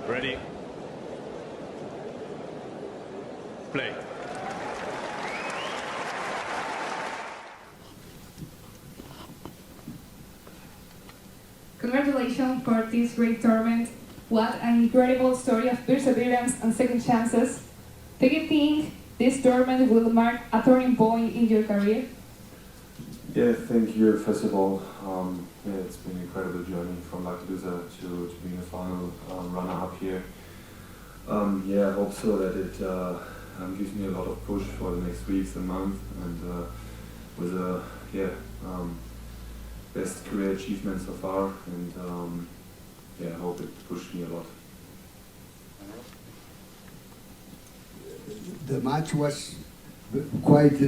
Ready. Play. Congratulations for this great tournament. What an incredible story of perseverance and second chances. Do you think this tournament will mark a turning point in your career? Yeah, thank you. First of all, it's been an incredible journey from lucky loser to being a final runner-up here. I hope so that it gives me a lot of push for the next weeks and months, and with a best career achievement so far, and I hope it pushed me a lot. The match was quite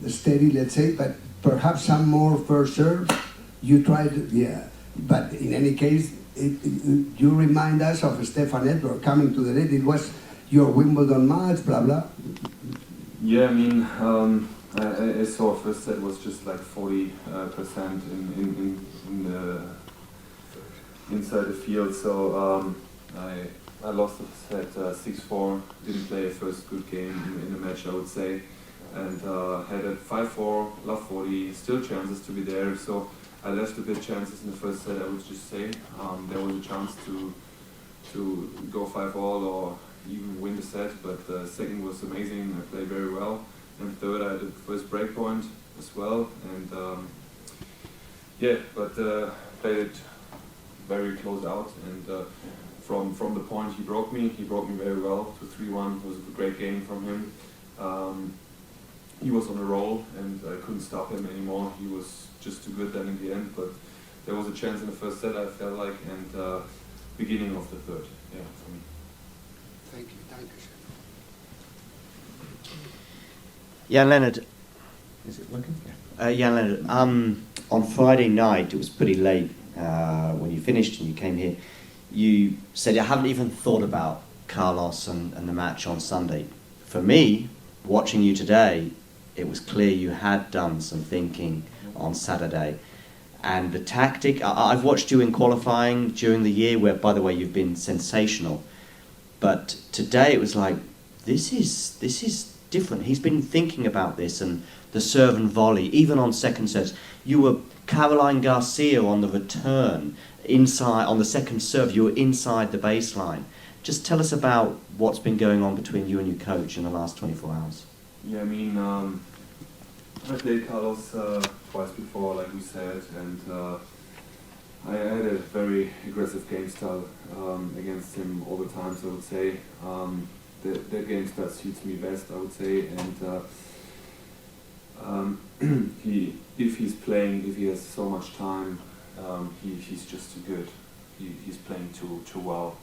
steady, let's say, but perhaps some more first serve. You tried, but in any case, you remind us of Stefan Edberg coming to the net. It was your Wimbledon match, blah blah. Yeah, I mean, I saw first set was just like 40% in the inside the field, so I lost the set 6-4. Didn't play a first good game in the match, I would say, and had a 5-4, love 40, still chances to be there. So I left a bit chances in the first set, I would just say. There was a chance to go 5-all or even win the set, but the second was amazing. I played very well. And third, I had the first break point as well, and played it very close out. And from the point he broke me very well to 3-1. It was a great game from him. He was on a roll, and I couldn't stop him anymore. He was just too good then in the end. But there was a chance in the first set, I felt like, and beginning of the third, for me. Thank you, thank you. Jan-Lennard, is it working? Jan-Lennard, on Friday night, it was pretty late when you finished and you came here. You said, I haven't even thought about Carlos and the match on Sunday. For me, watching you today, it was clear you had done some thinking on Saturday. And the tactic, I've watched you in qualifying during the year, where, by the way, you've been sensational. But today it was like, this is different. He's been thinking about this, and the serve and volley, even on second serves. You were Caroline Garcia on the return, inside on the second serve. You were inside the baseline. Just tell us about what's been going on between you and your coach in the last 24 hours. Yeah, I mean, I played Carlos twice before, like we said, and I had a very aggressive game style against him all the time, so I would say. The game style suits me best, I would say, and if he's playing, if he has so much time, he's just too good. He's playing too well,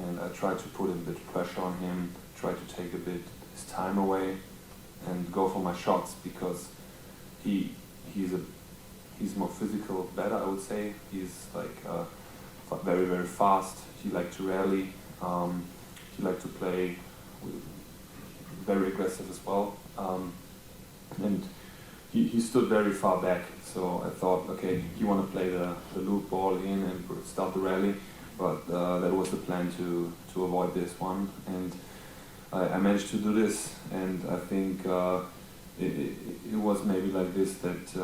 and I try to put a bit of pressure on him, try to take a bit his time away, and go for my shots, because he's more physical, better, I would say. He's like very, very fast. He likes to rally. He likes to play very aggressive as well. And he stood very far back. So I thought, okay, you want to play the loop ball in and start the rally, but that was the plan to avoid this one. And I managed to do this, and I think it was maybe like this that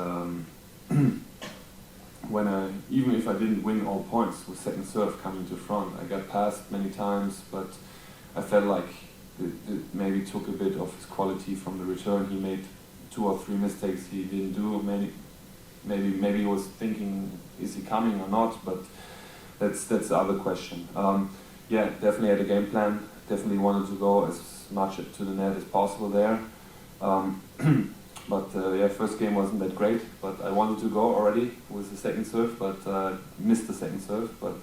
even if I didn't win all points with second serve coming to front, I got passed many times, but I felt like it maybe took a bit of his quality from the return. He made 2 or 3 mistakes he didn't do. Maybe he was thinking, is he coming or not? But that's the other question. Definitely had a game plan. Definitely wanted to go as much to the net as possible there. First game wasn't that great, but I wanted to go already with the second serve, but missed the second serve. But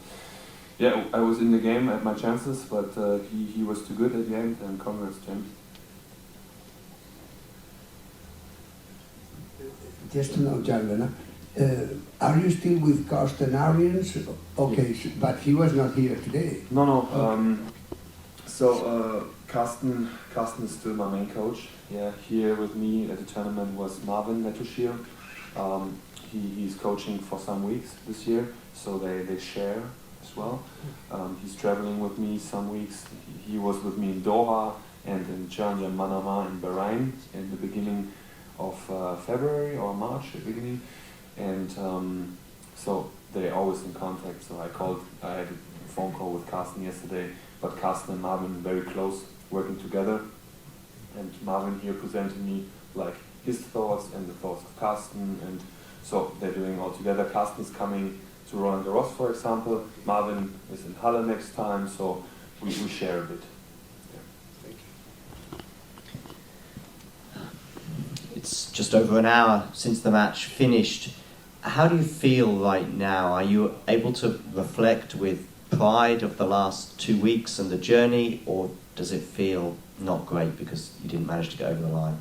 yeah, I was in the game at my chances, but he was too good at the end, and congrats to him. Just to know, Jan-Lennard, are you still with Carsten Ariens? Okay, but he was not here today. No. Okay. So Carsten is still my main coach. Yeah, here with me at the tournament was Marvin Netushir. He's coaching for some weeks this year, so they share as well. He's traveling with me some weeks. He was with me in Doha and in Sharjah and Manama in Bahrain in the beginning of February or March, the beginning. And so they're always in contact. So I had a phone call with Carsten yesterday, but Carsten and Marvin very close, working together. And Marvin here presented me like his thoughts and the thoughts of Carsten, and so they're doing all together. Carsten's coming to Roland Garros, for example. Marvin is in Halle next time, so we share a bit. Yeah. Thank you. It's just over an hour since the match finished. How do you feel right now? Are you able to reflect with pride of the last 2 weeks and the journey, or does it feel not great because you didn't manage to get over the line?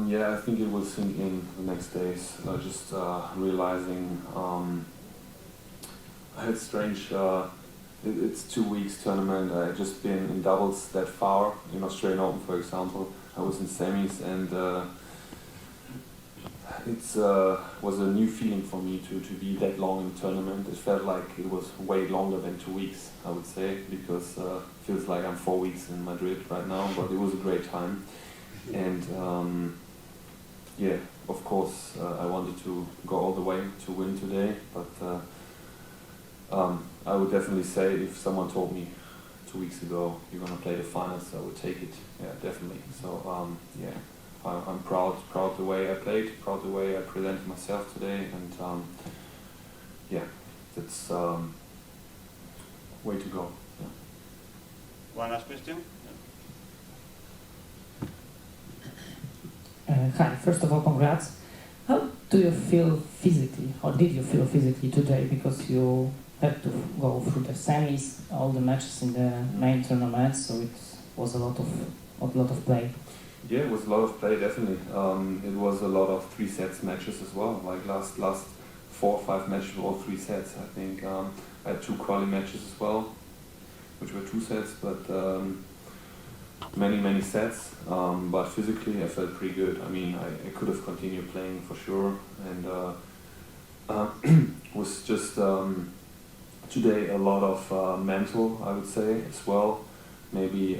Yeah, I think it will sink in the next days. Just realizing it's strange. It's 2 weeks tournament. I just been in doubles that far in Australian Open, for example. I was in semis, and it was a new feeling for me to be that long in the tournament. It felt like it was way longer than 2 weeks, I would say, because it feels like I'm 4 weeks in Madrid right now, but it was a great time. And yeah, of course, I wanted to go all the way to win today, but I would definitely say if someone told me 2 weeks ago you're going to play the finals, I would take it. Yeah, definitely. So yeah, I'm proud the way I played, proud the way I presented myself today, and yeah, that's way to go. Yeah. One last question. Hi, first of all, congrats. How do you feel physically, or did you feel physically today? Because you had to go through the semis, all the matches in the main tournament, so it was a lot of play. Yeah, it was a lot of play, definitely. It was a lot of 3 sets matches as well. Like last 4 or 5 matches were all 3 sets. I think I had 2 quali matches as well, which were 2 sets, but many sets. But physically I felt pretty good. I mean, I could have continued playing for sure, and was just today a lot of mental, I would say, as well. Maybe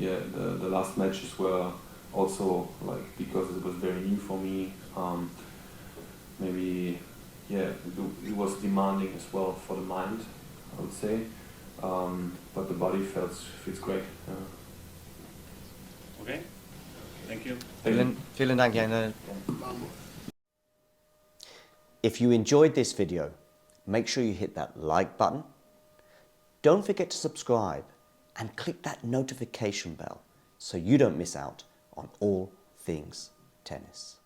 yeah, the last matches were also, like, because it was very new for me, maybe, yeah, it was demanding as well for the mind, I would say, but the body feels great. Okay, thank you. Vielen Dank, Jan-Lennard. If you enjoyed this video, make sure you hit that like button. Don't forget to subscribe and click that notification bell so you don't miss out on all things tennis.